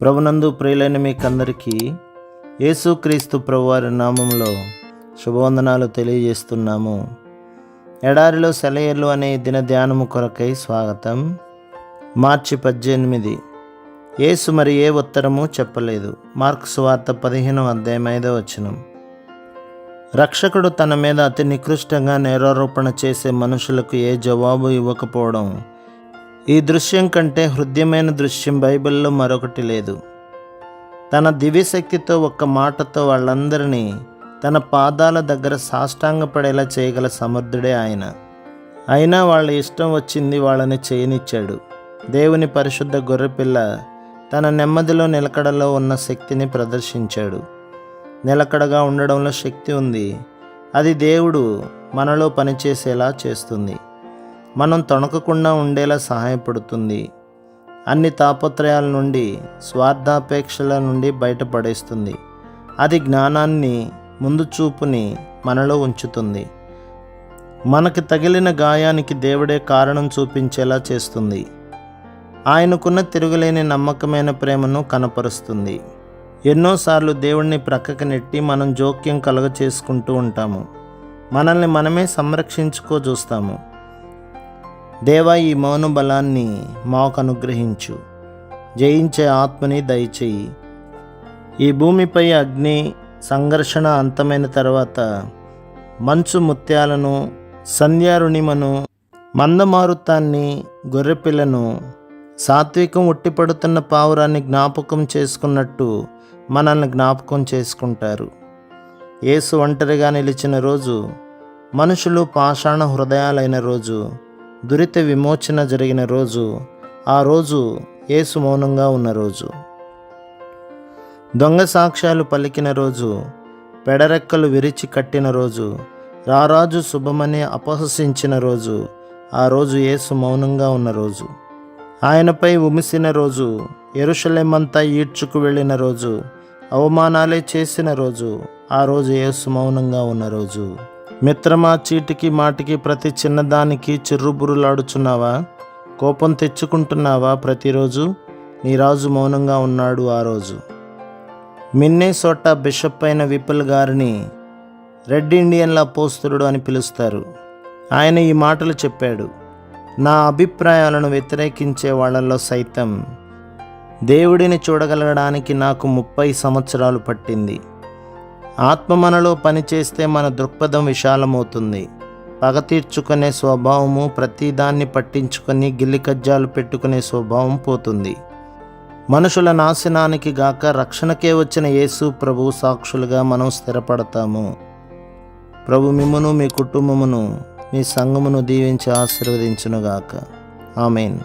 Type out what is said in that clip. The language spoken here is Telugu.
ప్రభునందు ప్రియులైన మీకందరికీ యేసుక్రీస్తు ప్రభువారి నామంలో శుభవందనాలు తెలియజేస్తున్నాము. ఎడారిలో సెలయేర్లు అనే దిన ధ్యానము కొరకై స్వాగతం. మార్చి 18. యేసు మరి ఏ ఉత్తరము చెప్పలేదు. మార్కు సువార్త 15:5. రక్షకుడు తన మీద అతి నికృష్టంగా నేరారోపణ చేసే మనుషులకు ఏ జవాబు ఇవ్వకపోవడం, ఈ దృశ్యం కంటే హృద్యమైన దృశ్యం బైబిల్లో మరొకటి లేదు. తన దివ్యశక్తితో ఒక్క మాటతో వాళ్ళందరినీ తన పాదాల దగ్గర సాష్టాంగపడేలా చేయగల సమర్థుడే ఆయన. అయినా వాళ్ళ ఇష్టం వచ్చింది వాళ్ళని చేయనిచ్చాడు. దేవుని పరిశుద్ధ గొర్రెపిల్ల తన నెమ్మదిలో నిలకడలో ఉన్న శక్తిని ప్రదర్శించాడు. నిలకడగా ఉండడంలో శక్తి ఉంది. అది దేవుడు మనలో పనిచేసేలా చేస్తుంది. మనం తొణకకుండా ఉండేలా సహాయపడుతుంది. అన్ని తాపత్రయాల నుండి, స్వార్థాపేక్షల నుండి బయటపడేస్తుంది. అది జ్ఞానాన్ని, ముందు చూపుని మనలో ఉంచుతుంది. మనకి తగిలిన గాయానికి దేవుడే కారణం చూపించేలా చేస్తుంది. ఆయనకున్న తిరుగులేని నమ్మకమైన ప్రేమను కనపరుస్తుంది. ఎన్నోసార్లు దేవుణ్ణి ప్రక్కకి నెట్టి మనం జోక్యం కలుగ చేసుకుంటూ ఉంటాము. మనల్ని మనమే సంరక్షించుకో చూస్తాము. దేవా, ఈ మౌన బలాన్ని మాకు అనుగ్రహించు. జయించే ఆత్మని దయచేయి. ఈ భూమిపై అగ్ని సంఘర్షణ అంతమైన తర్వాత మంచు ముత్యాలను, సంధ్యారుణిమను, మందమారుతాన్ని, గొర్రెపిల్లను, సాత్వికం ఉట్టిపడుతున్న పావురాన్ని జ్ఞాపకం చేసుకున్నట్టు మనల్ని జ్ఞాపకం చేసుకుంటారు. యేసు ఒంటరిగా నిలిచిన రోజు, మనుషులు పాషాణ హృదయాలైన రోజు, దురిత విమోచన జరిగిన రోజు, ఆ రోజు యేసు మౌనంగా ఉన్న రోజు. దొంగ సాక్ష్యాలు పలికిన రోజు, పెడరెక్కలు విరిచి కట్టిన రోజు, రారాజు శుభమని అపహసించిన రోజు, ఆ రోజు యేసు మౌనంగా ఉన్న రోజు. ఆయనపై ఉమిసిన రోజు, యెరూషలేమంతా ఈడ్చుకు వెళ్ళిన రోజు, అవమానాలే చేసిన రోజు, ఆ రోజు యేసు మౌనంగా ఉన్న రోజు. మిత్రమా, చీటికి మాటికి ప్రతి చిన్నదానికి చిర్రుబురులాడుచున్నావా? కోపం తెచ్చుకుంటున్నావా? ప్రతిరోజు నీ రాజు మౌనంగా ఉన్నాడు ఆ రోజు. మిన్నేసోటా బిషప్ అయిన విపుల్ గారిని రెడ్ ఇండియన్ల అపోస్తలుడు అని పిలుస్తారు. ఆయన ఈ మాటలు చెప్పాడు: నా అభిప్రాయాలను వ్యతిరేకించే వాళ్ళల్లో సైతం దేవుడిని చూడగలగడానికి నాకు 30 సంవత్సరాలు పట్టింది. ఆత్మ మనలో పనిచేస్తే మన దృక్పథం విశాలమవుతుంది. పగ తీర్చుకునే స్వభావము, ప్రతిదాన్ని పట్టించుకొని గిల్లికజ్జాలు పెట్టుకునే స్వభావం పోతుంది. మనుషుల నాశనానికి గాక రక్షణకే వచ్చిన యేసు ప్రభు సాక్షులుగా మనం స్థిరపడతాము. ప్రభు మిమ్మును, మీ కుటుంబమును, మీ సంఘమును దీవించి ఆశీర్వదించునుగాక. ఆమేన్.